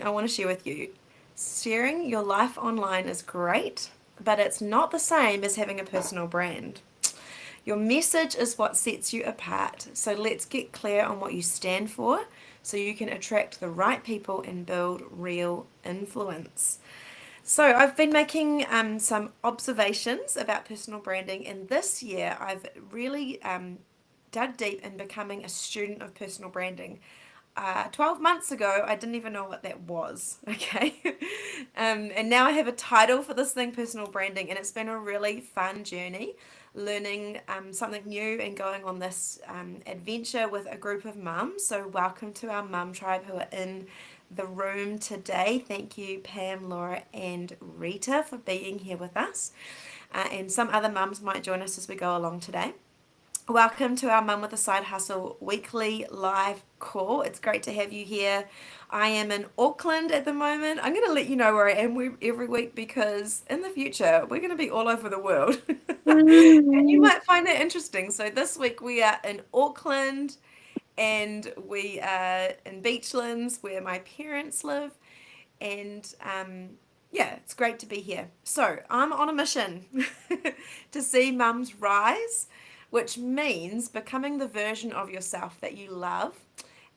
I want to share with you. Sharing your life online is great, but it's not the same as having a personal brand. Your message is what sets you apart. So let's get clear on what you stand for so you can attract the right people and build real influence. So I've been making some observations about personal branding, and this year I've really dug deep in becoming a student of personal branding. 12 months ago, I didn't even know what that was, okay? And now I have a title for this thing, personal branding, and it's been a really fun journey learning something new and going on this adventure with a group of mums. So, welcome to our mum tribe who are in the room today. Thank you, Pam, Laura, and Rita, for being here with us. And some other mums might join us as we go along today. Welcome to our Mum with a Side Hustle weekly live call. It's great to have you here. I am in Auckland at the moment. I'm going to let you know where I am every week because in the future we're going to be all over the world. And you might find that interesting. So this week we are in Auckland and we are in Beachlands where my parents live. And yeah, it's great to be here. So I'm on a mission to see mums rise, which means becoming the version of yourself that you love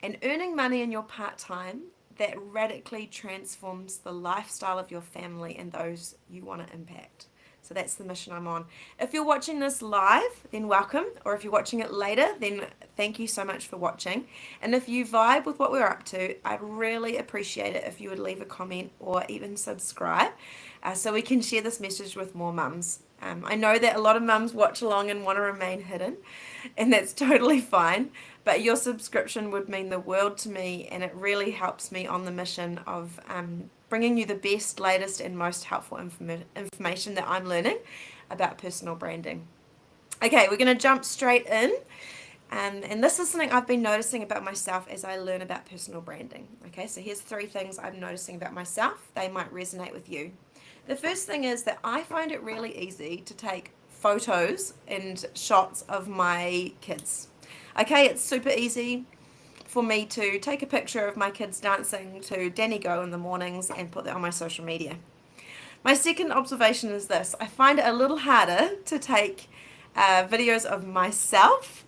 and earning money in your part time that radically transforms the lifestyle of your family and those you want to impact. So that's the mission I'm on. If you're watching this live, then welcome. Or if you're watching it later, then thank you so much for watching. And if you vibe with what we're up to, I'd really appreciate it if you would leave a comment or even subscribe so we can share this message with more mums. I know that a lot of mums watch along and want to remain hidden, and that's totally fine. But your subscription would mean the world to me, and it really helps me on the mission of bringing you the best, latest, and most helpful information that I'm learning about personal branding. Okay, we're going to jump straight in. And this is something I've been noticing about myself as I learn about personal branding. Okay, so here's 3 things I'm noticing about myself. They might resonate with you. The first thing is that I find it really easy to take photos and shots of my kids. Okay, it's super easy for me to take a picture of my kids dancing to Danny Go in the mornings and put that on my social media. My second observation is this: I find it a little harder to take videos of myself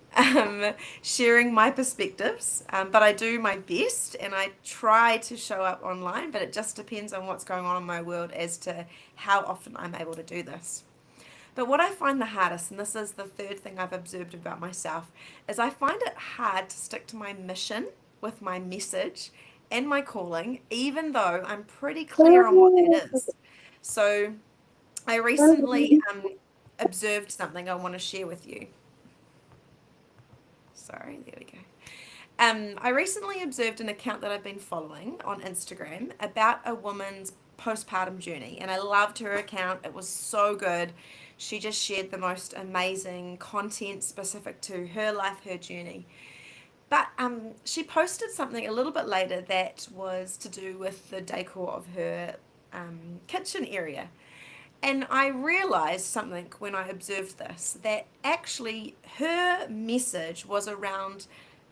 sharing my perspectives, but I do my best and I try to show up online, but it just depends on what's going on in my world as to how often I'm able to do this. But what I find the hardest, and this is the third thing I've observed about myself, is I find it hard to stick to my mission with my message and my calling, even though I'm pretty clear on what that is. So I recently observed something I want to share with you. Sorry, there we go. I recently observed an account that I've been following on Instagram about a woman's postpartum journey, and I loved her account. It was so good. She just shared the most amazing content specific to her life, her journey. But she posted something a little bit later that was to do with the decor of her kitchen area. And I realized something when I observed this, that actually her message was around,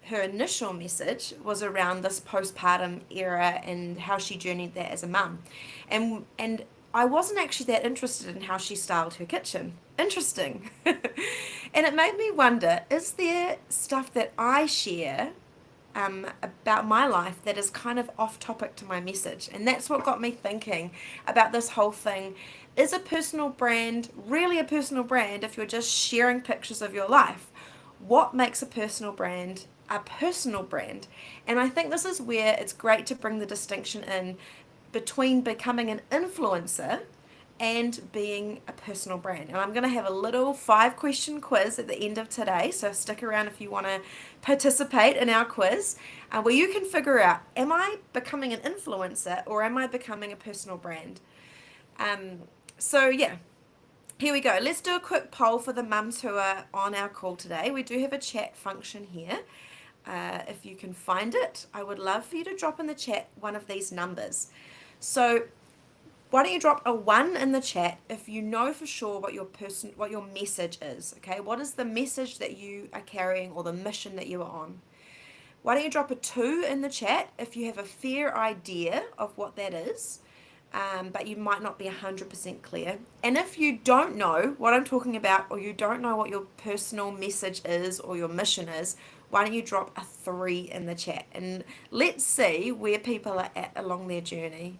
her initial message was around this postpartum era and how she journeyed that as a mum. And I wasn't actually that interested in how she styled her kitchen. Interesting. And it made me wonder, is there stuff that I share about my life that is kind of off topic to my message? And that's what got me thinking about this whole thing. Is a personal brand really a personal brand if you're just sharing pictures of your life? What makes a personal brand a personal brand? And I think this is where it's great to bring the distinction in between becoming an influencer and being a personal brand. And I'm going to have a little 5-question quiz at the end of today, so stick around if you want to participate in our quiz, where you can figure out, am I becoming an influencer or am I becoming a personal brand? So yeah, here we go. Let's do a quick poll for the mums who are on our call today. We do have a chat function here. If you can find it, I would love for you to drop in the chat one of these numbers. So why don't you drop a 1 in the chat if you know for sure what your message is, okay? What is the message that you are carrying or the mission that you are on? why don't you drop a 2 in the chat if you have a fair idea of what that is, but you might not be 100% clear. And if you don't know what I'm talking about, or you don't know what your personal message is or your mission is, why don't you drop a 3 in the chat, and let's see where people are at along their journey.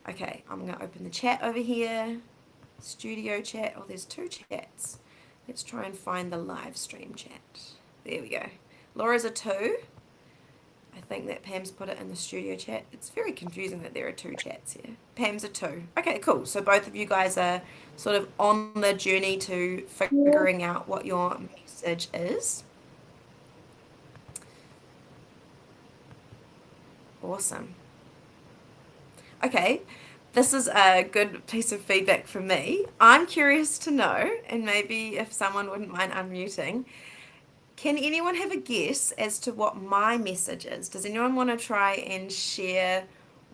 Okay, I'm going to open the chat over here. Studio chat. Oh, there's 2 chats. Let's try and find the live stream chat. There we go. Laura's a 2. I think that Pam's put it in the studio chat. It's very confusing that there are 2 chats here. Pam's a 2. Okay, cool. So both of you guys are sort of on the journey to figuring out what your message is. Awesome. Okay, this is a good piece of feedback for me. I'm curious to know, and maybe if someone wouldn't mind unmuting, can anyone have a guess as to what my message is? Does anyone want to try and share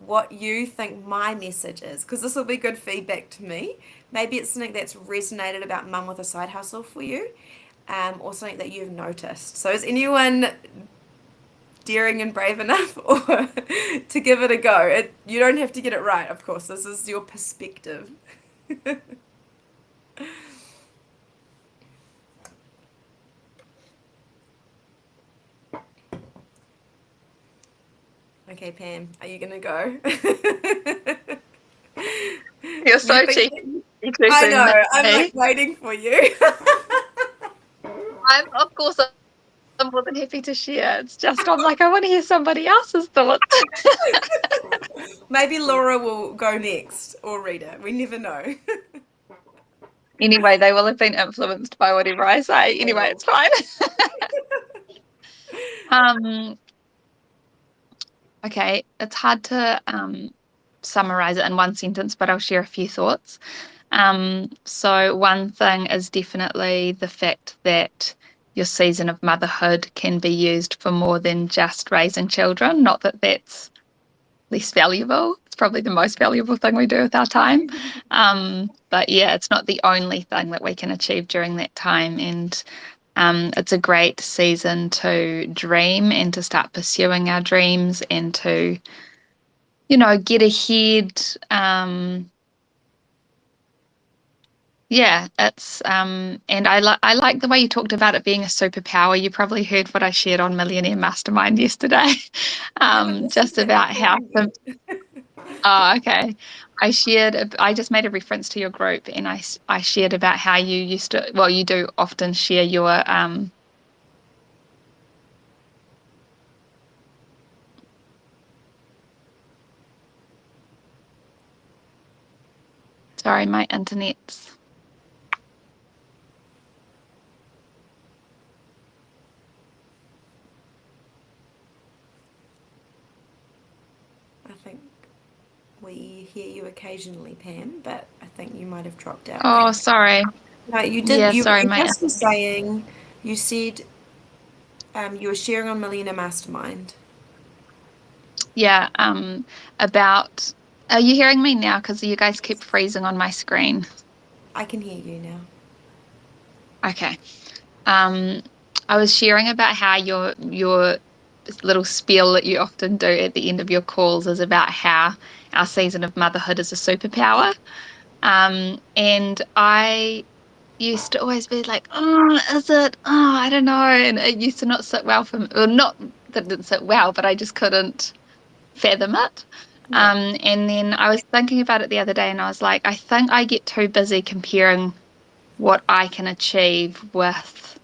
what you think my message is? Because this will be good feedback to me. Maybe it's something that's resonated about mum with a side hustle for you, or something that you've noticed. So is anyone daring and brave enough or to give it a go? You don't have to get it right, of course. This is your perspective. Okay, Pam, are you gonna go? You're so cheeky. I know. I'm like waiting for you. Of course, I'm more than happy to share. It's just I'm like, I want to hear somebody else's thoughts. Maybe Laura will go next, or Rita. We never know. Anyway, they will have been influenced by whatever I say. Anyway, it's fine. Okay, it's hard to summarize it in one sentence, but I'll share a few thoughts. So one thing is definitely the fact that your season of motherhood can be used for more than just raising children. Not that that's less valuable. It's probably the most valuable thing we do with our time. But yeah, it's not the only thing that we can achieve during that time. And it's a great season to dream and to start pursuing our dreams and to, get ahead. Yeah, it's and I like the way you talked about it being a superpower. You probably heard what I shared on Millionaire Mastermind yesterday, just about how. Oh, okay. I just made a reference to your group, and I shared about how you used to. Well, you do often share your Sorry, my internet's. I think we hear you occasionally, Pam, but I think you might have dropped out. Oh, sorry. No, you didn't. Yeah, You sorry, were mate. just saying, you said you were sharing on Millionaire Mastermind. Yeah, about. Are you hearing me now? Because you guys keep freezing on my screen. I can hear you now. Okay. I was sharing about how your little spiel that you often do at the end of your calls is about how our season of motherhood is a superpower. And I used to always be like, oh, is it? Oh, I don't know. And it used to not sit well for me. Well, not that it didn't sit well, but I just couldn't fathom it. Yeah. And then I was thinking about it the other day and I was like, I think I get too busy comparing what I can achieve with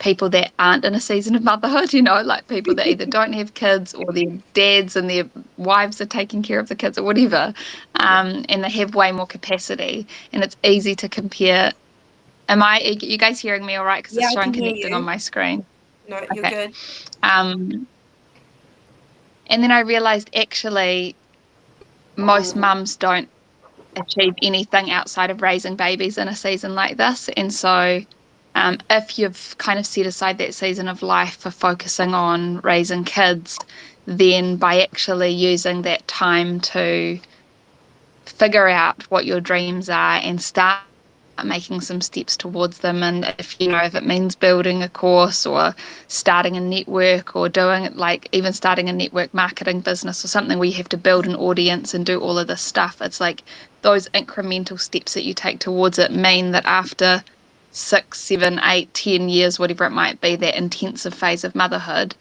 people that aren't in a season of motherhood, like people that either don't have kids or their dads and their wives are taking care of the kids or whatever, and they have way more capacity. And it's easy to compare. Are you guys hearing me all right? Because it's showing connecting on my screen. No, you're good. And then I realized actually most mums don't achieve anything outside of raising babies in a season like this. And so if you've kind of set aside that season of life for focusing on raising kids, then by actually using that time to figure out what your dreams are and start making some steps towards them. And if it means building a course or starting a network or doing like even starting a network marketing business or something where you have to build an audience and do all of this stuff, it's like those incremental steps that you take towards it mean that after 6, 7, 8, 10 years, whatever it might be, that intensive phase of motherhood,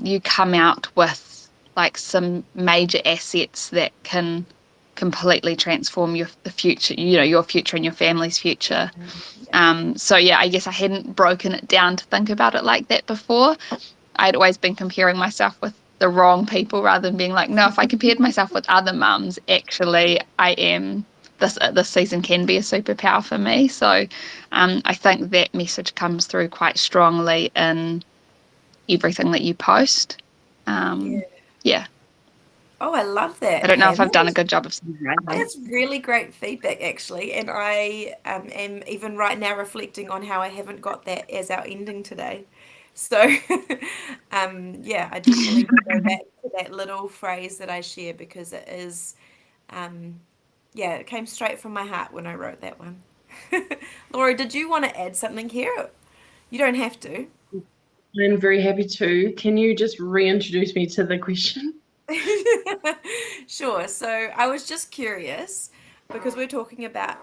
you come out with like some major assets that can completely transform the future, your future and your family's future. So yeah, I guess I hadn't broken it down to think about it like that before. I'd always been comparing myself with the wrong people rather than being like, no, if I compared myself with other mums, actually I am this season can be a superpower for me. So I think that message comes through quite strongly in everything that you post. Yeah. Oh, I love that, I don't know if Hannah. I've done a good job of summarizing. That's really great feedback, actually. And I am even right now reflecting on how I haven't got that as our ending today. So, yeah, I definitely will go back to that little phrase that I share because it is, yeah, it came straight from my heart when I wrote that one. Laura, did you want to add something here? You don't have to. I'm very happy to. Can you just reintroduce me to the question? Sure. So I was just curious because we're talking about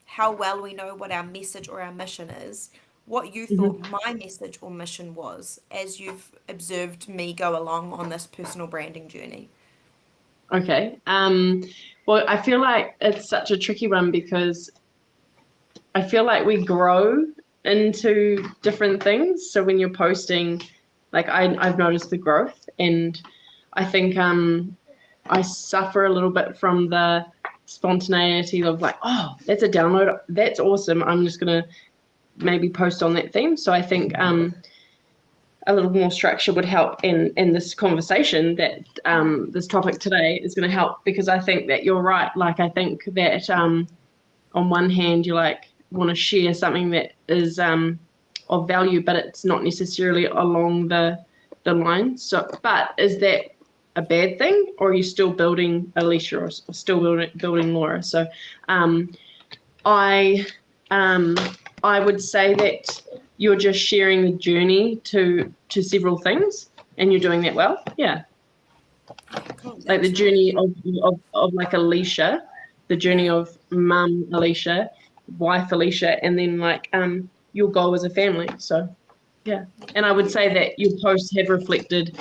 how well we know what our message or our mission is, what you thought my message or mission was as you've observed me go along on this personal branding journey. Okay. Well, I feel like it's such a tricky one because I feel like we grow into different things. So when you're posting, like I've noticed the growth, and I think I suffer a little bit from the spontaneity of like, oh, that's a download, that's awesome. I'm just gonna maybe post on that theme. So I think a little more structure would help in this conversation that this topic today is going to help, because I think that you're right. Like I think that on one hand you like want to share something that is of value, but it's not necessarily along the line. So, but is that a bad thing, or are you still building Alicia or still building Laura? So I would say that you're just sharing the journey to several things, and you're doing that well. Yeah. Cool. Like the journey of like Alicia, the journey of mum Alicia, wife Alicia, and then like your goal as a family. So yeah. And I would say that your posts have reflected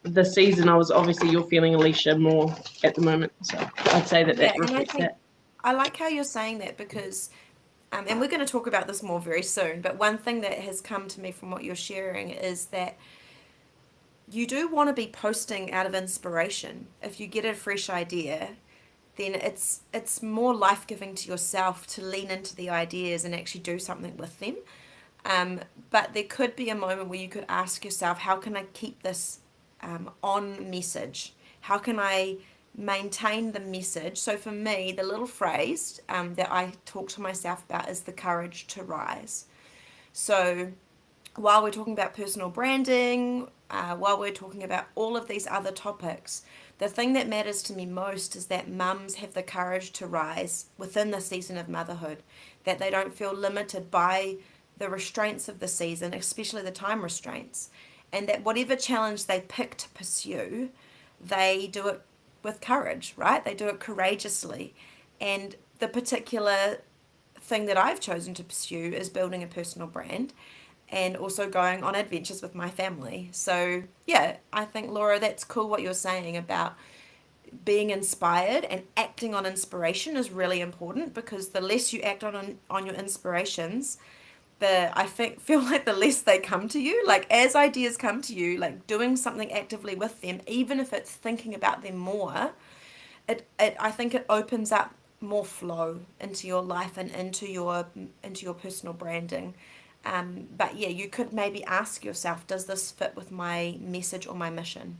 the season. Obviously you're feeling Alicia more at the moment. So I'd say that Yeah, and reflects that. I like how you're saying that because and we're going to talk about this more very soon, but one thing that has come to me from what you're sharing is that you do want to be posting out of inspiration. If you get a fresh idea, then it's more life-giving to yourself to lean into the ideas and actually do something with them. But there could be a moment where you could ask yourself, how can I keep this on message? How can I maintain the message? So for me, the little phrase that I talk to myself about is the courage to rise. So while we're talking about personal branding, while we're talking about all of these other topics, the thing that matters to me most is that mums have the courage to rise within the season of motherhood, that they don't feel limited by the restraints of the season, especially the time restraints, and that whatever challenge they pick to pursue, they do it with courage, right? They do it courageously. And the particular thing that I've chosen to pursue is building a personal brand and also going on adventures with my family. So, yeah, I think, Laura, that's cool what you're saying about being inspired and acting on inspiration is really important, because the less you act on your inspirations, I feel like the less they come to you. Like as ideas come to you, like doing something actively with them, even if it's thinking about them more, I think it opens up more flow into your life and into your personal branding. But yeah, you could maybe ask yourself, does this fit with my message or my mission?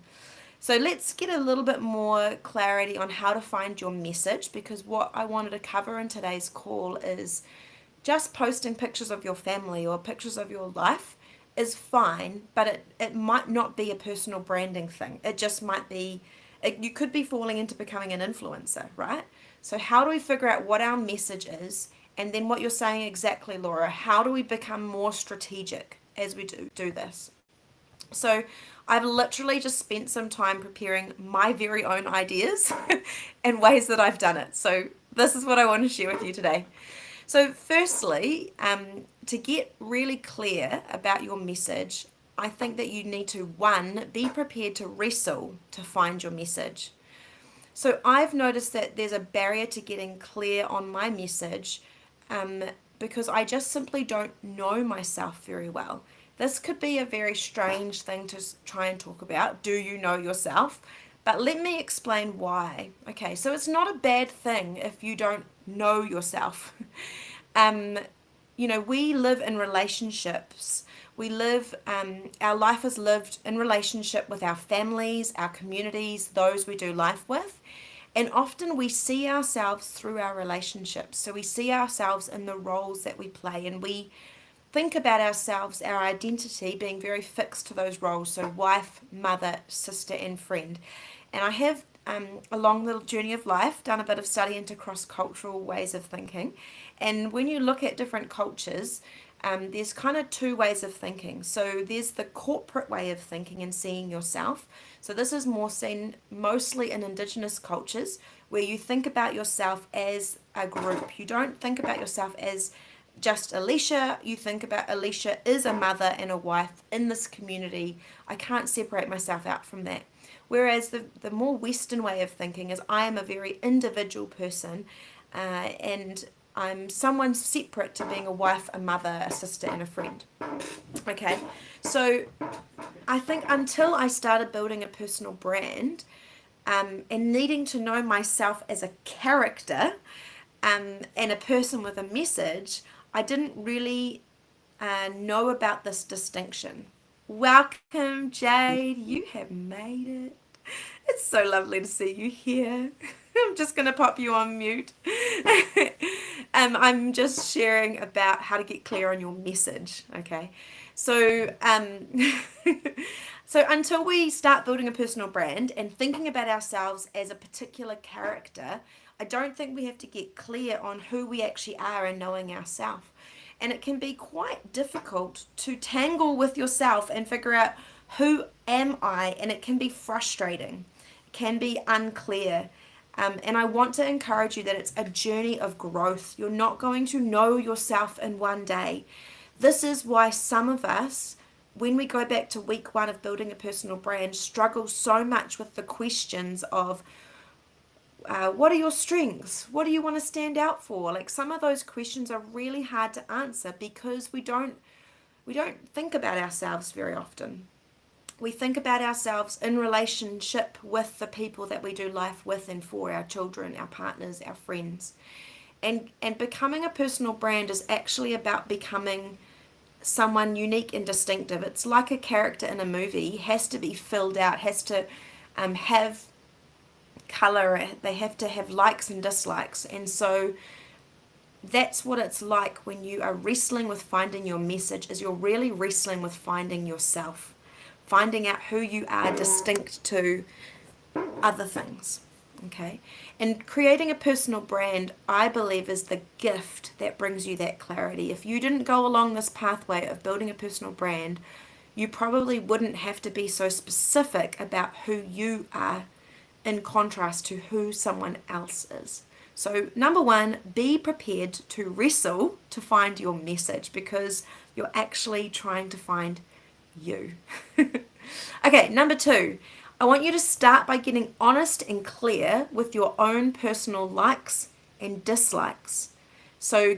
So let's get a little bit more clarity on how to find your message, because what I wanted to cover in today's call is just posting pictures of your family or pictures of your life is fine, but it might not be a personal branding thing. It just might be, you could be falling into becoming an influencer, right? So how do we figure out what our message is And then what you're saying exactly, Laura, how do we become more strategic as we do this? So I've literally just spent some time preparing my very own ideas and ways that I've done it. So this is what I want to share with you today. So firstly, to get really clear about your message, I think that you need to, one, be prepared to wrestle to find your message. So I've noticed that there's a barrier to getting clear on my message because I just simply don't know myself very well. This could be a very strange thing to try and talk about. Do you know yourself? But let me explain why. Okay, so it's not a bad thing if you don't know yourself. We live in relationships. Our life is lived in relationship with our families, our communities, those we do life with. And often we see ourselves through our relationships. So we see ourselves in the roles that we play, and we think about ourselves, our identity being very fixed to those roles. So wife, mother, sister, and friend. And I have, along the journey of life, done a bit of study into cross-cultural ways of thinking. And when you look at different cultures, there's kind of two ways of thinking. So there's the corporate way of thinking and seeing yourself. So this is more seen mostly in Indigenous cultures, where you think about yourself as a group. You don't think about yourself as just Alicia. You think about Alicia is a mother and a wife in this community. I can't separate myself out from that. Whereas the more Western way of thinking is I am a very individual person, and I'm someone separate to being a wife, a mother, a sister, and a friend. Okay, so I think until I started building a personal brand and needing to know myself as a character and a person with a message, I didn't really know about this distinction. Welcome, Jade. You have made it. It's so lovely to see you here. I'm just going to pop you on mute. I'm just sharing about how to get clear on your message, okay? So, so until we start building a personal brand and thinking about ourselves as a particular character, I don't think we have to get clear on who we actually are and knowing ourselves. And it can be quite difficult to tangle with yourself and figure out who am I, and it can be frustrating. It can be unclear. And I want to encourage you that it's a journey of growth. You're not going to know yourself in one day. This is why some of us, when we go back to week 1 of building a personal brand, struggle so much with the questions of what are your strengths? What do you want to stand out for? Like, some of those questions are really hard to answer because we don't think about ourselves very often. We think about ourselves in relationship with the people that we do life with and for, our children, our partners, our friends. And becoming a personal brand is actually about becoming someone unique and distinctive. It's like a character in a movie. He has to be filled out, has to have color. They have to have likes and dislikes. And so that's what it's like when you are wrestling with finding your message, is you're really wrestling with finding yourself, finding out who you are distinct to other things. Okay, and creating a personal brand, I believe, is the gift that brings you that clarity. If you didn't go along this pathway of building a personal brand, you probably wouldn't have to be so specific about who you are in contrast to who someone else is. So number 1, be prepared to wrestle to find your message, because you're actually trying to find you. Okay, number 2, I want you to start by getting honest and clear with your own personal likes and dislikes. So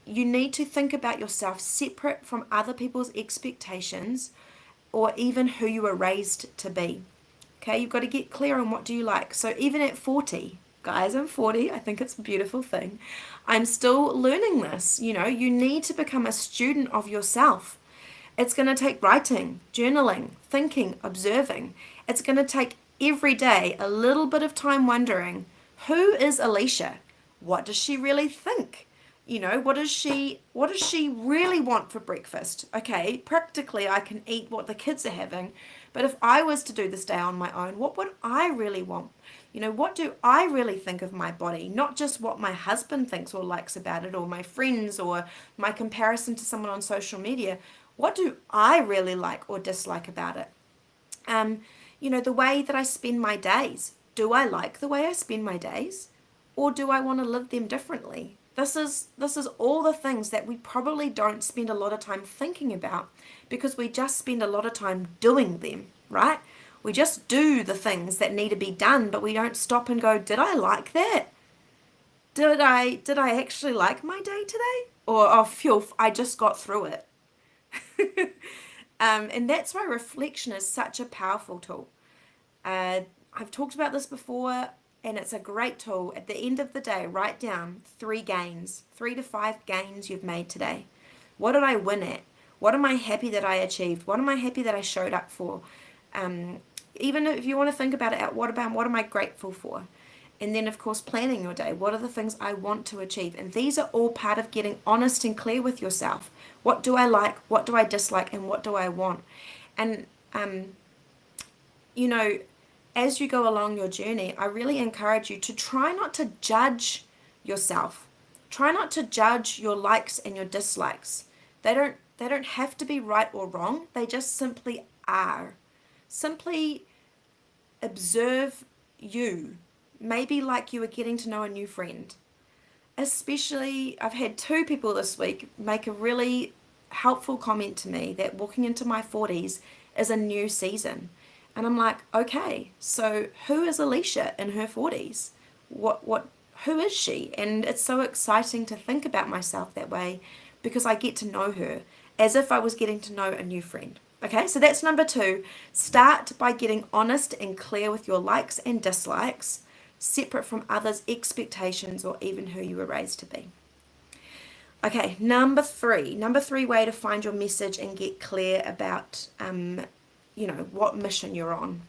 you need to think about yourself separate from other people's expectations or even who you were raised to be. Okay, you've got to get clear on what do you like. So even at 40, guys, I'm 40, I think it's a beautiful thing. I'm still learning this. You need to become a student of yourself. It's going to take writing, journaling, thinking, observing. It's going to take every day a little bit of time wondering, who is Alicia? What does she really think? What does she really want for breakfast? Okay, practically I can eat what the kids are having, But if I was to do this day on my own, what would I really want? What do I really think of my body? Not just what my husband thinks or likes about it, or my friends, or my comparison to someone on social media. What do I really like or dislike about it? The way that I spend my days. Do I like the way I spend my days? Or do I want to live them differently? This is all the things that we probably don't spend a lot of time thinking about, because we just spend a lot of time doing them, right? We just do the things that need to be done, but we don't stop and go, did I like that? Did I actually like my day today? Or, oh, phew, I just got through it. And that's why reflection is such a powerful tool. I've talked about this before, and it's a great tool. At the end of the day, write down 3 to 5 gains you've made today. What did I win at? What am I happy that I achieved? What am I happy that I showed up for? Even if you want to think about it, what am I grateful for? And then, of course, planning your day. What are the things I want to achieve? And these are all part of getting honest and clear with yourself. What do I like? What do I dislike? And what do I want? And, as you go along your journey, I really encourage you to try not to judge yourself. Try not to judge your likes and your dislikes. They don't have to be right or wrong. They just simply are. Simply observe you. Maybe like you were getting to know a new friend. Especially, I've had 2 people this week make a really helpful comment to me that walking into my 40s is a new season. And I'm like, okay, so who is Alicia in her 40s? Who is she? And it's so exciting to think about myself that way, because I get to know her as if I was getting to know a new friend. Okay, so that's number 2. Start by getting honest and clear with your likes and dislikes, separate from others' expectations or even who you were raised to be. Okay, number three way to find your message and get clear about, what mission you're on.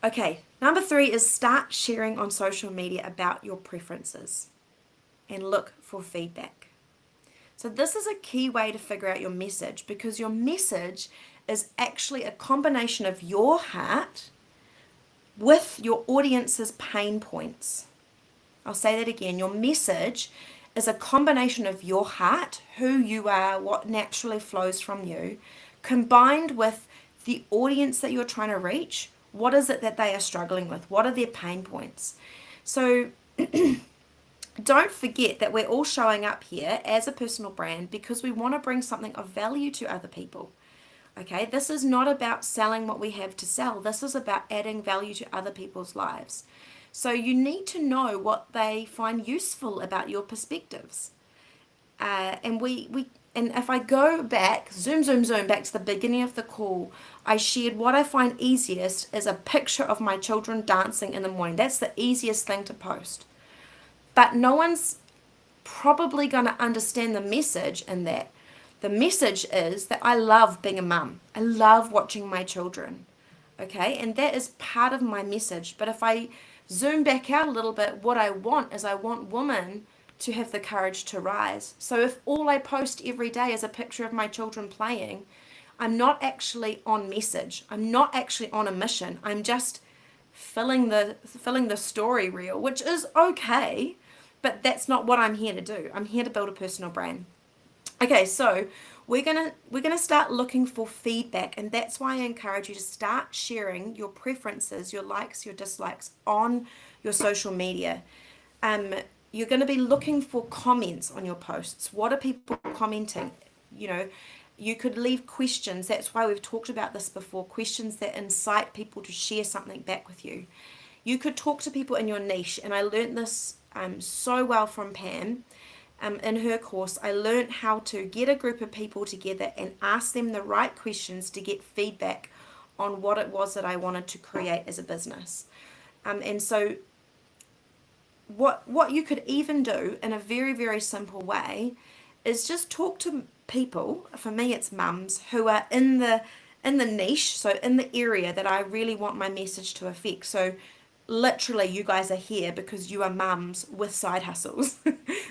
Okay, number 3 is start sharing on social media about your preferences and look for feedback. So this is a key way to figure out your message, because your message is actually a combination of your heart with your audience's pain points. I'll say that again. Your message is a combination of your heart, who you are, what naturally flows from you, combined with the audience that you're trying to reach. What is it that they are struggling with? What are their pain points? So don't forget that we're all showing up here as a personal brand because we want to bring something of value to other people. Okay, this is not about selling what we have to sell. This is about adding value to other people's lives. So you need to know what they find useful about your perspectives. And if I go back, zoom back to the beginning of the call, I shared what I find easiest is a picture of my children dancing in the morning. That's the easiest thing to post. But no one's probably going to understand the message in that. The message is that I love being a mum. I love watching my children. Okay, and that is part of my message. But if I zoom back out a little bit, what I want is I want women to have the courage to rise. So if all I post every day is a picture of my children playing, I'm not actually on message. I'm not actually on a mission. I'm just filling the story reel, which is okay, but that's not what I'm here to do. I'm here to build a personal brand. Okay, so we're gonna start looking for feedback, and that's why I encourage you to start sharing your preferences, your likes, your dislikes on your social media. You're going to be looking for comments on your posts. What are people commenting? You could leave questions. That's why we've talked about this before, questions that incite people to share something back with you. You could talk to people in your niche, and I learned this so well from Pam. In her course, I learned how to get a group of people together and ask them the right questions to get feedback on what it was that I wanted to create as a business. And so what you could even do in a very, very simple way is just talk to people, for me it's mums, who are in the niche, so in the area that I really want my message to affect. So literally you guys are here because you are mums with side hustles.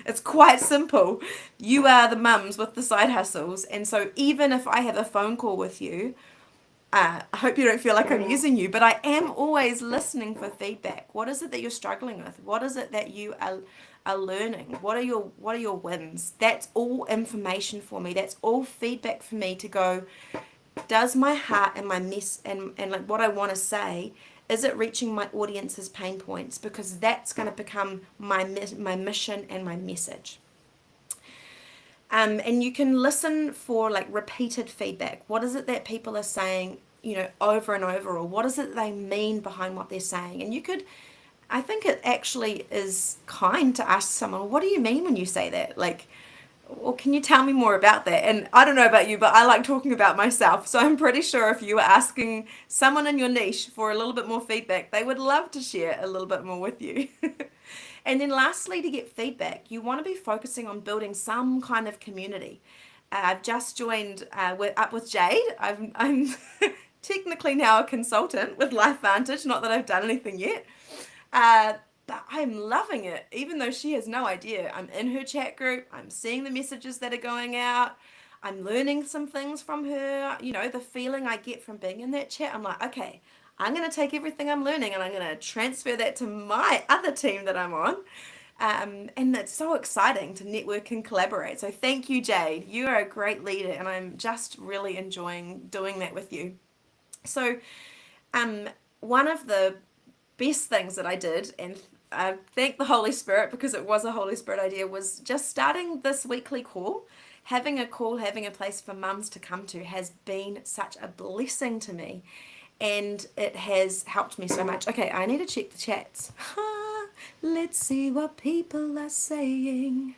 It's quite simple. You are the mums with the side hustles. And so even if I have a phone call with you, I hope you don't feel like I'm using you, but I am always listening for feedback. What is it that you're struggling with? What is it that you are learning? What are your wins? That's all information for me. That's all feedback for me to go, does my heart and my mess and like what I want to say, is it reaching my audience's pain points? Because that's going to become my mission and my message. And you can listen for like repeated feedback. What is it that people are saying, over and over, or what is it they mean behind what they're saying? And I think it actually is kind to ask someone, what do you mean when you say that? Like, or can you tell me more about that? And I don't know about you, but I like talking about myself. So I'm pretty sure if you were asking someone in your niche for a little bit more feedback, they would love to share a little bit more with you. And then lastly, to get feedback, you want to be focusing on building some kind of community. I've just joined up with Jade. I'm technically now a consultant with LifeVantage, not that I've done anything yet. But I'm loving it, even though she has no idea. I'm in her chat group. I'm seeing the messages that are going out. I'm learning some things from her. The feeling I get from being in that chat, I'm like, okay, I'm going to take everything I'm learning and I'm going to transfer that to my other team that I'm on. And it's so exciting to network and collaborate. So thank you, Jade. You are a great leader, and I'm just really enjoying doing that with you. So one of the best things that I did, and I thank the Holy Spirit because it was a Holy Spirit idea, was just starting this weekly call. Having a place for mums to come to has been such a blessing to me. And it has helped me so much. Okay, I need to check the chats. Let's see what people are saying.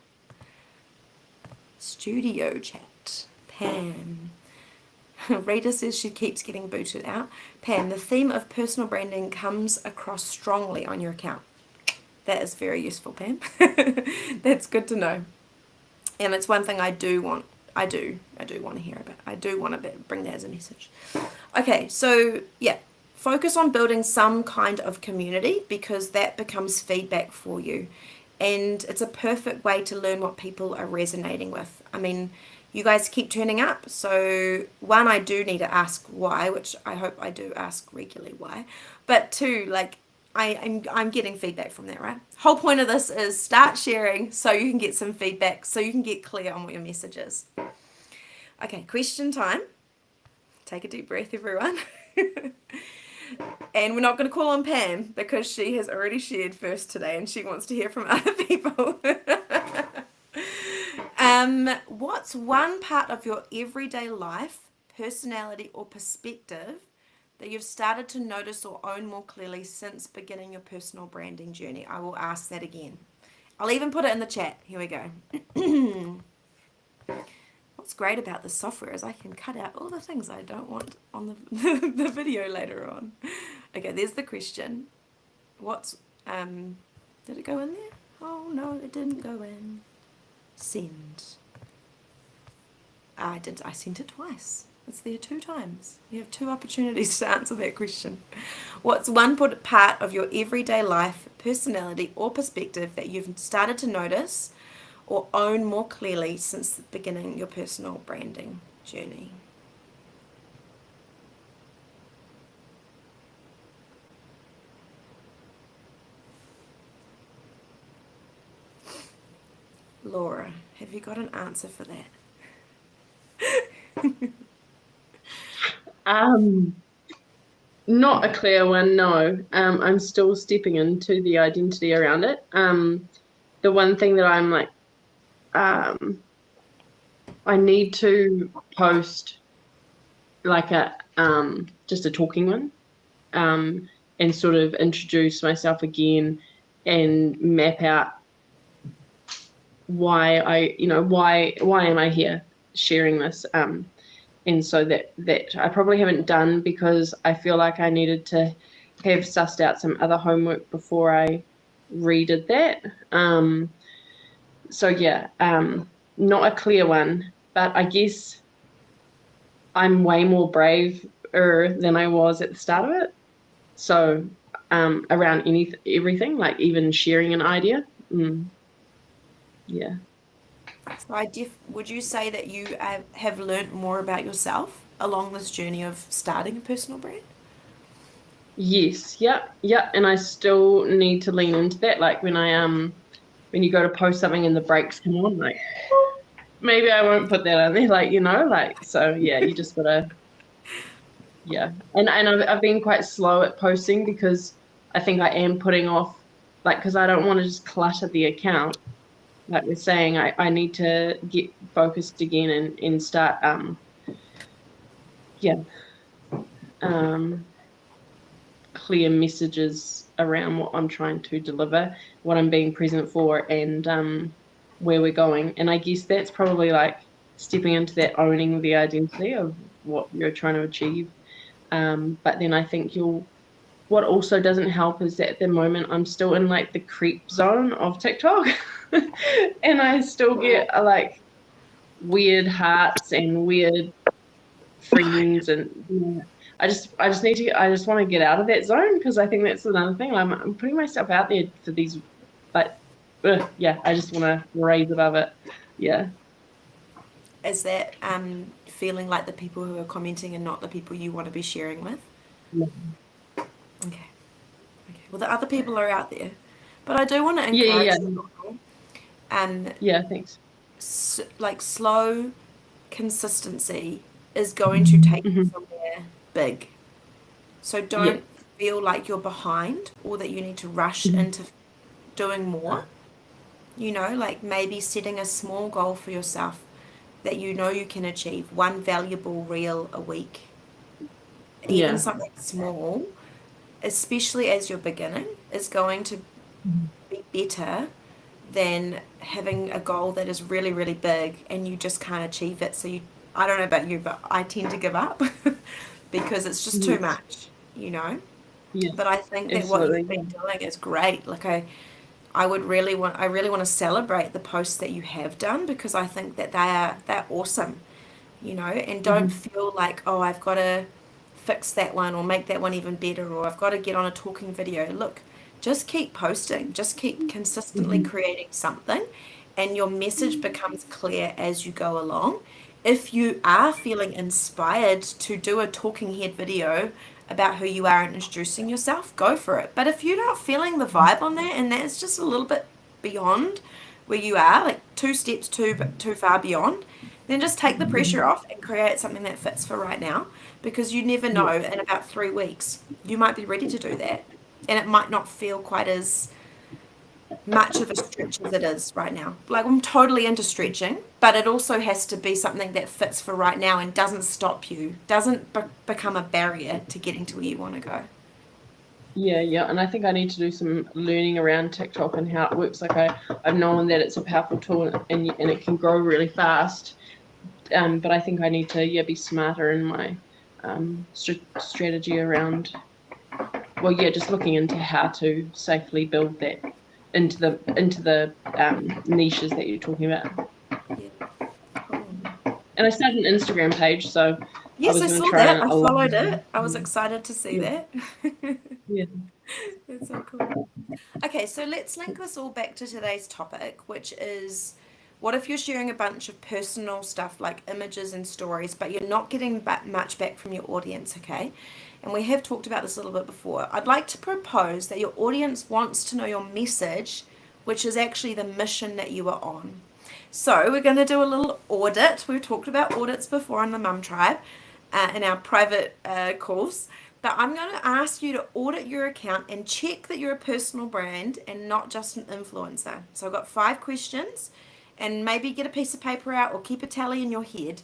Studio chat. Pam. Rita says she keeps getting booted out. Pam, the theme of personal branding comes across strongly on your account. That is very useful, Pam. That's good to know. And it's one thing I do want to hear about. I do want to bring that as a message. Okay, so yeah, focus on building some kind of community because that becomes feedback for you. And it's a perfect way to learn what people are resonating with. I mean, you guys keep turning up. So one, I do need to ask why, which I hope I do ask regularly why. But two, like I'm getting feedback from that, right? Whole point of this is start sharing so you can get some feedback, so you can get clear on what your message is. Okay, question time. Take a deep breath, everyone. And we're not going to call on Pam because she has already shared first today and she wants to hear from other people. What's one part of your everyday life, personality, or perspective that you've started to notice or own more clearly since beginning your personal branding journey? I will ask that again. I'll even put it in the chat. Here we go. What's great about this software is I can cut out all the things I don't want on the video later on. Okay, there's the question. What's, did it go in there? Oh no, it didn't go in. Send. I sent it twice. It's there 2 times. You have 2 opportunities to answer that question. What's one part of your everyday life, personality, or perspective that you've started to notice or own more clearly since beginning your personal branding journey? Laura, have you got an answer for that? Not a clear one, no. I'm still stepping into the identity around it. The one thing that I'm like, I need to post like just a talking one, and sort of introduce myself again and map out why am I here sharing this. And so that I probably haven't done because I feel like I needed to have sussed out some other homework before I redid that. So yeah, not a clear one, but I guess I'm way more braver than I was at the start of it. So around everything, like even sharing an idea. Yeah. So would you say that you have learned more about yourself along this journey of starting a personal brand? Yes, yeah, and I still need to lean into that. Like when when you go to post something and the brakes come on, like maybe I won't put that on there, like so yeah, you just gotta and I've been quite slow at posting because I think I am putting off because I don't want to just clutter the account. Like we're saying, I need to get focused again and start yeah clear messages around what I'm trying to deliver, what I'm being present for, and where we're going. And I guess that's probably like stepping into that owning the identity of what you're trying to achieve. But then I think what also doesn't help is that at the moment I'm still in like the creep zone of TikTok and I still get like weird hearts and weird friends and I just need to I just want to get out of that zone because I think that's another thing. I'm putting myself out there for these but I just want to raise above it. Yeah. Is that feeling like the people who are commenting and not the people you want to be sharing with? Yeah. Okay. Well, the other people are out there, but I do want to encourage people. Yeah, thanks. Like slow consistency is going to take you somewhere big. So don't feel like you're behind or that you need to rush into doing more. Like maybe setting a small goal for yourself that you know you can achieve, one valuable reel a week. Even something small, especially as you're beginning, is going to be better than having a goal that is really, really big and you just can't achieve it. So I don't know about you, but I tend to give up because it's just too much, Yeah. But I think that what you've been doing is great. Like I really want to celebrate the posts that you have done because I think that they're awesome, and don't feel like, oh, I've got to fix that one or make that one even better or I've got to get on a talking video. Look, just keep posting, just keep consistently creating something and your message becomes clear as you go along. If you are feeling inspired to do a talking head video about who you are and introducing yourself, go for it. But if you're not feeling the vibe on that and that's just a little bit beyond where you are, like 2 steps too far beyond, then just take the pressure off and create something that fits for right now because you never know, in about 3 weeks you might be ready to do that and it might not feel quite as much of a stretch as it is right now. Like I'm totally into stretching, but it also has to be something that fits for right now and doesn't stop you, doesn't become a barrier to getting to where you want to go. Yeah, and I think I need to do some learning around TikTok and how it works. Like I've known that it's a powerful tool and it can grow really fast, but I think I need to be smarter in my strategy around. Well, just looking into how to safely build that into the niches that you're talking about. Yeah. Cool. And I started an Instagram page, so yes, I saw that. I followed it. I was excited to see that. Yeah. That's so cool. Okay, so let's link this all back to today's topic, which is what if you're sharing a bunch of personal stuff like images and stories, but you're not getting much back from your audience, okay? And we have talked about this a little bit before. I'd like to propose that your audience wants to know your message, which is actually the mission that you are on. So we're going to do a little audit. We've talked about audits before on the Mum Tribe in our private course. But I'm going to ask you to audit your account and check that you're a personal brand and not just an influencer. So I've got 5 questions and maybe get a piece of paper out or keep a tally in your head.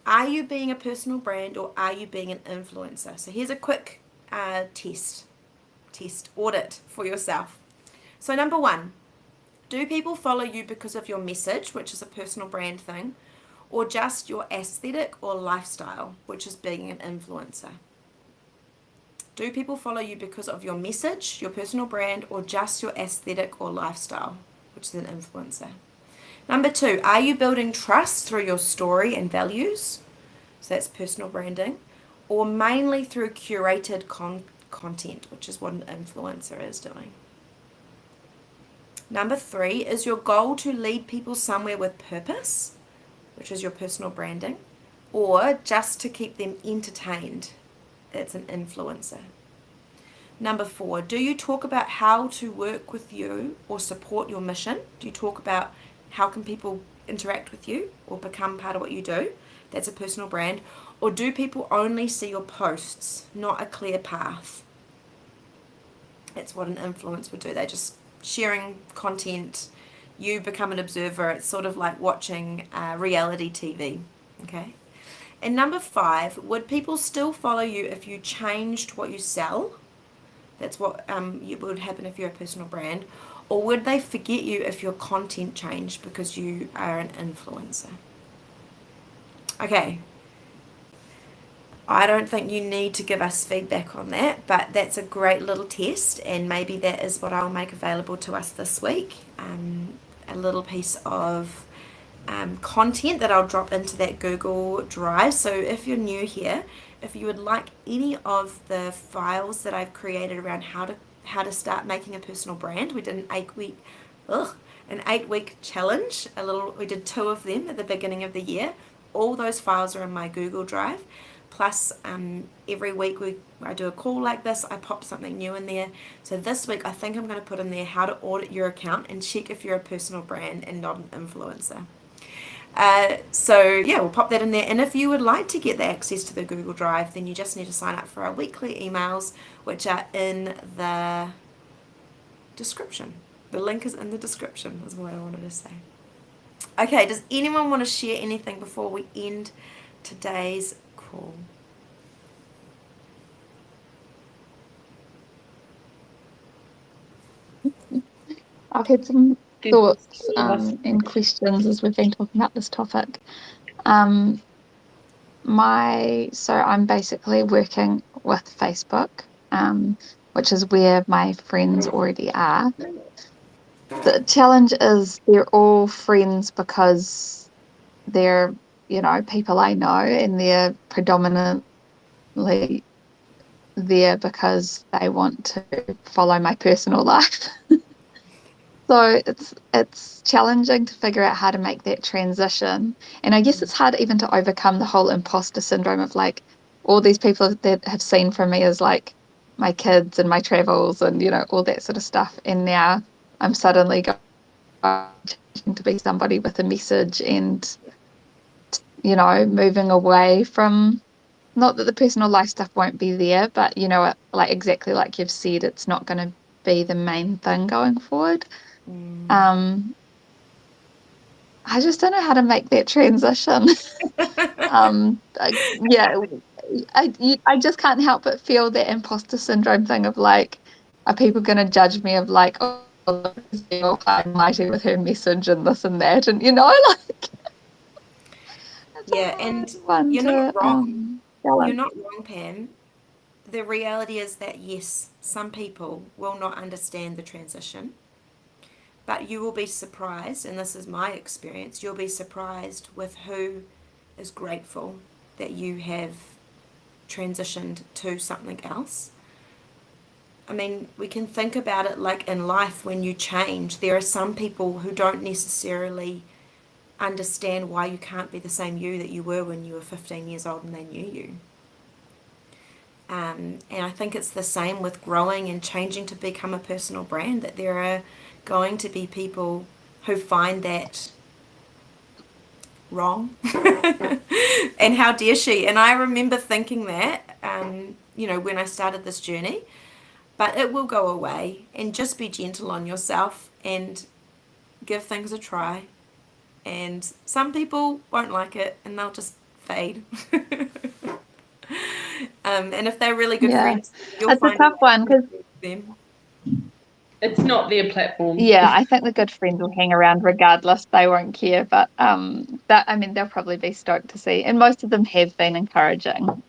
Are you being a personal brand or are you being an influencer? So here's a quick test audit for yourself. So number 1, do people follow you because of your message, which is a personal brand thing, or just your aesthetic or lifestyle, which is being an influencer? Do people follow you because of your message, your personal brand, or just your aesthetic or lifestyle, which is an influencer? Number 2, are you building trust through your story and values? So that's personal branding. Or mainly through curated content, which is what an influencer is doing. Number 3, is your goal to lead people somewhere with purpose, which is your personal branding? or just to keep them entertained. It's an influencer. Number 4, do you talk about how to work with you or support your mission? Do you talk about how can people interact with you or become part of what you do? That's a personal brand. Or do people only see your posts, not a clear path? That's what an influencer would do. They're just sharing content. You become an observer. It's sort of like watching reality TV. Okay. And number 5, would people still follow you if you changed what you sell? That's what would happen if you're a personal brand. Or would they forget you if your content changed because you are an influencer? Okay. I don't think you need to give us feedback on that, but that's a great little test, and maybe that is what I'll make available to us this week. A little piece of content that I'll drop into that Google Drive. So if you're new here, if you would like any of the files that I've created around how to start making a personal brand, we did an 8-week challenge. We did 2 of them at the beginning of the year. All those files are in my Google Drive. Plus, every week I do a call like this, I pop something new in there. So this week, I think I'm going to put in there how to audit your account and check if you're a personal brand and not an influencer. So yeah, we'll pop that in there. And if you would like to get the access to the Google Drive, then you just need to sign up for our weekly emails, which are in the description. The link is in the description, is what I wanted to say. Okay, does anyone want to share anything before we end today's call? I've had some thoughts and questions as we've been talking about this topic. So I'm basically working with Facebook, which is where my friends already are. The challenge is they're all friends because they're, people I know, and they're predominantly there because they want to follow my personal life. So it's challenging to figure out how to make that transition. And I guess it's hard even to overcome the whole imposter syndrome of like all these people that have seen from me as like my kids and my travels and, all that sort of stuff. And now I'm suddenly going to be somebody with a message and, moving away from, not that the personal life stuff won't be there, but, like exactly like you've said, it's not going to be the main thing going forward. I just don't know how to make that transition. I just can't help but feel that imposter syndrome thing of like, are people going to judge me of like, oh, I'm mighty with her message and this and that, and like. Yeah, and you're not wrong. You're not wrong, Pam. The reality is that yes, some people will not understand the transition. But you will be surprised, and this is my experience, you'll be surprised with who is grateful that you have transitioned to something else. I mean, we can think about it like in life when you change. There are some people who don't necessarily understand why you can't be the same you that you were when you were 15 years old and they knew you. And I think it's the same with growing and changing to become a personal brand, that there are going to be people who find that wrong. And how dare she? And I remember thinking that, when I started this journey, but it will go away, and just be gentle on yourself and give things a try. And some people won't like it and they'll just fade. And if they're really good friends, you'll it's find a tough one because them. It's not their platform. Yeah, I think the good friends will hang around regardless. They won't care, but they'll probably be stoked to see, and most of them have been encouraging.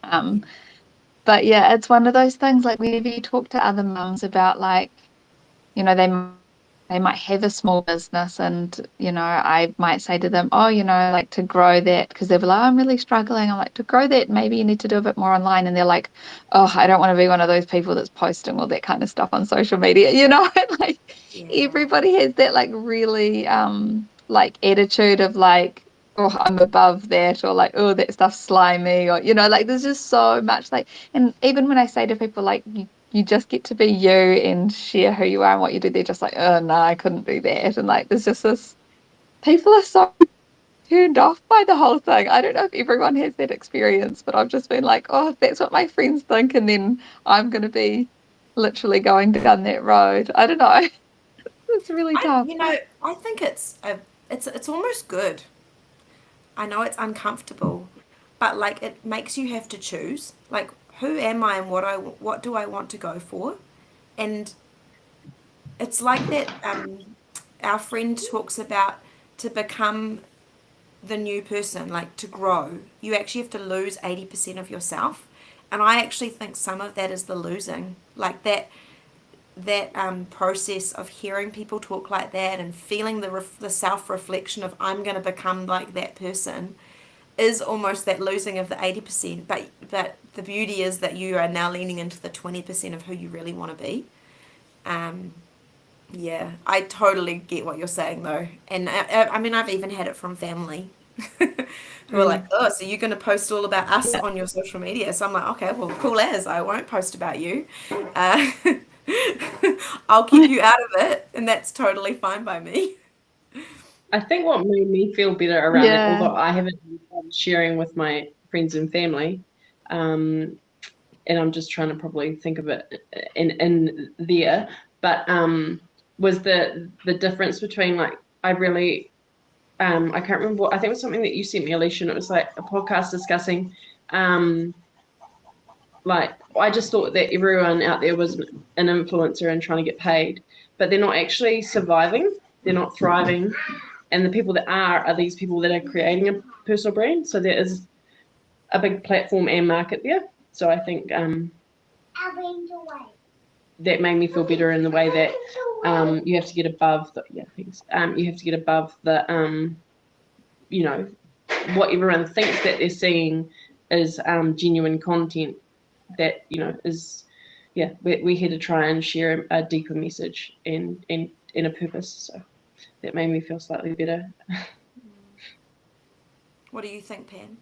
But yeah, it's one of those things like whenever you talk to other mums about like, they might have a small business, and I might say to them, oh, like to grow that, because they're like, oh, I'm really struggling. I'm like, to grow that, maybe you need to do a bit more online. And they're like, oh, I don't want to be one of those people that's posting all that kind of stuff on social media. Like everybody has that like really like attitude of like, oh, I'm above that, or like, oh, that stuff's slimy, or like there's just so much like, and even when I say to people like you just get to be you and share who you are and what you do, they're just like, oh no, I couldn't do that. And like there's just this, people are so turned off by the whole thing. I don't know if everyone has that experience, but I've just been like, oh, that's what my friends think, and then I'm gonna be literally going down that road. I don't know. It's really tough. I think it's almost good. I know it's uncomfortable, but like it makes you have to choose. Like, who am I and what do I want to go for? And it's like that. Our friend talks about, to become the new person, like to grow, you actually have to lose 80% of yourself. And I actually think some of that is the losing, like that process of hearing people talk like that and feeling the self reflection of I'm going to become like that person is almost that losing of the 80%. But the beauty is that you are now leaning into the 20% of who you really want to be. Yeah, I totally get what you're saying though. And I mean, I've even had it from family who are like, oh, so you're going to post all about us on your social media. So I'm like, okay, well, cool as, I won't post about you. I'll keep you out of it, and that's totally fine by me. I think what made me feel better around it, Yeah. although I haven't been sharing with my friends and family, and I'm just trying to probably think of it in there, but was the difference between like I really I can't remember what, I think it was something that you sent me, Alicia, and it was like a podcast discussing like I just thought that everyone out there was an influencer and trying to get paid, but they're not actually surviving, they're not thriving, and the people that are these people that are creating a personal brand. So there is a big platform and market there. So I think that made me feel better in the way that you have to get above the you have to get above the what everyone thinks that they're seeing is genuine content that is we're here to try and share a deeper message and a purpose. So that made me feel slightly better. What do you think, Pam?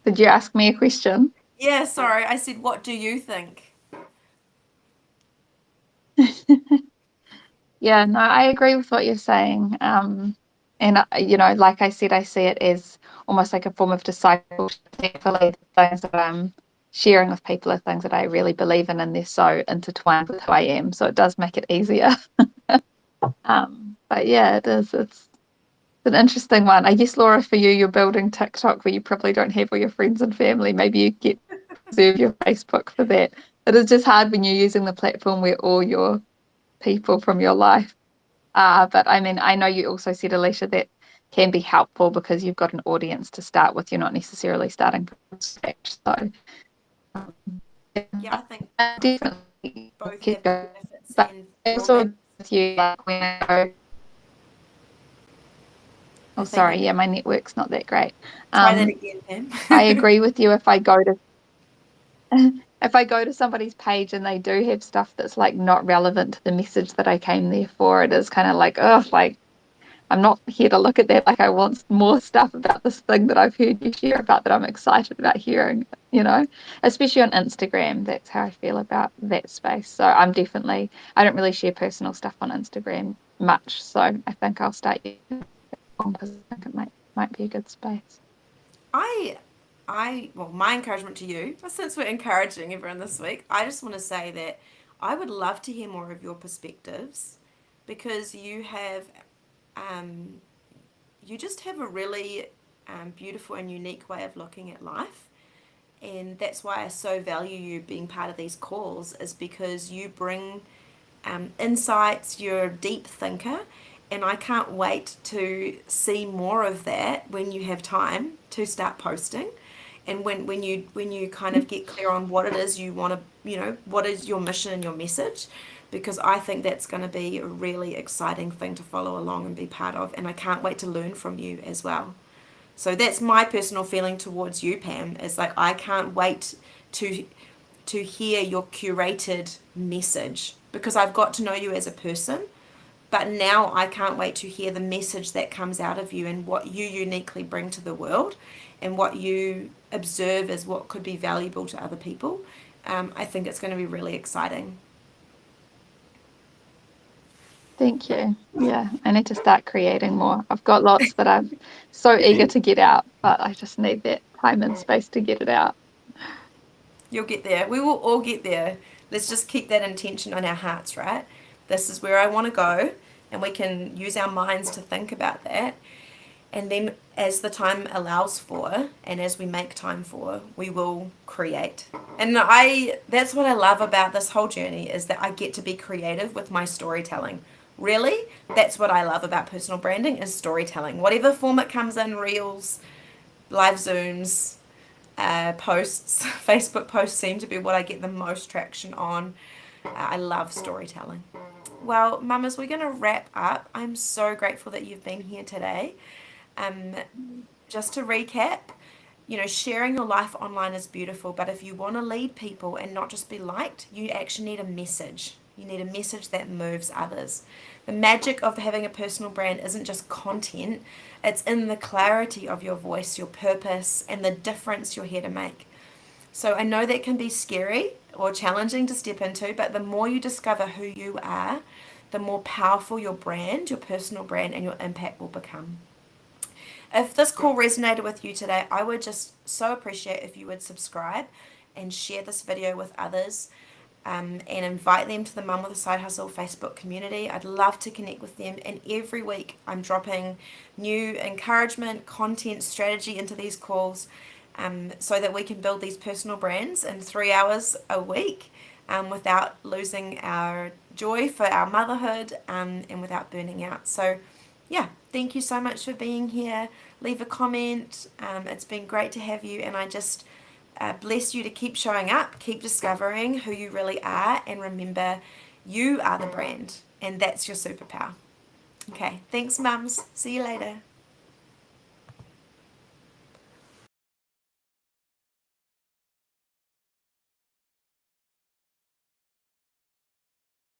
Did you ask me a question? Yeah, sorry, I said, what do you think? Yeah, no, I agree with what you're saying. And like I said, I see it as almost like a form of discipleship. Thankfully, the things that I'm sharing with people are things that I really believe in, and they're so intertwined with who I am. So it does make it easier. But yeah, it is. It's an interesting one. I guess, Laura, for you, you're building TikTok where you probably don't have all your friends and family. Maybe you get to reserve your Facebook for that. It is just hard when you're using the platform where all your people from your life are. But I mean, I know you also said, Alicia, that can be helpful because you've got an audience to start with. You're not necessarily starting from scratch. So Yeah, I think definitely both keep have going. benefits But and also drawbacks. with you, like when I go, oh, sorry, yeah, my network's not that great. Try that again, Pam. I agree with you. If I go to somebody's page and they do have stuff that's like not relevant to the message that I came there for, it is kind of like, oh, like I'm not here to look at that. Like I want more stuff about this thing that I've heard you share about that I'm excited about hearing, especially on Instagram. That's how I feel about that space. So I don't really share personal stuff on Instagram much. So I think I'll start using it because I think it might be a good space. Well, my encouragement to you, since we're encouraging everyone this week, I just want to say that I would love to hear more of your perspectives, because you just have a really beautiful and unique way of looking at life. And that's why I so value you being part of these calls, is because you bring insights, you're a deep thinker, and I can't wait to see more of that when you have time to start posting. And when you kind of get clear on what it is you want to, what is your mission and your message, because I think that's going to be a really exciting thing to follow along and be part of, and I can't wait to learn from you as well. So that's my personal feeling towards you, Pam, is like I can't wait to hear your curated message, because I've got to know you as a person. But now I can't wait to hear the message that comes out of you and what you uniquely bring to the world and what you observe as what could be valuable to other people. I think it's going to be really exciting. Thank you. Yeah, I need to start creating more. I've got lots that I'm so eager to get out, but I just need that time and space to get it out. You'll get there. We will all get there. Let's just keep that intention on our hearts, right? This is where I want to go, and we can use our minds to think about that. And then as the time allows for, and as we make time for, we will create. And that's what I love about this whole journey, is that I get to be creative with my storytelling. Really, that's what I love about personal branding, is storytelling. Whatever form it comes in, reels, live Zooms, posts, Facebook posts seem to be what I get the most traction on. I love storytelling. Well, mamas, we're going to wrap up. I'm so grateful that you've been here today. Just to recap, sharing your life online is beautiful, but if you want to lead people and not just be liked, you actually need a message. You need a message that moves others. The magic of having a personal brand isn't just content, it's in the clarity of your voice, your purpose, and the difference you're here to make. So I know that can be scary or challenging to step into, but the more you discover who you are, the more powerful your brand, your personal brand, and your impact will become. If this call resonated with you today, I would just so appreciate if you would subscribe and share this video with others, and invite them to the Mum with a Side Hustle Facebook community. I'd love to connect with them, and every week I'm dropping new encouragement, content, strategy into these calls, so that we can build these personal brands in 3 hours a week, without losing our joy for our motherhood, and without burning out. So yeah, thank you so much for being here. Leave a comment. It's been great to have you, and I just bless you to keep showing up, keep discovering who you really are, and remember, you are the brand, and that's your superpower. Okay, thanks mums. See you later.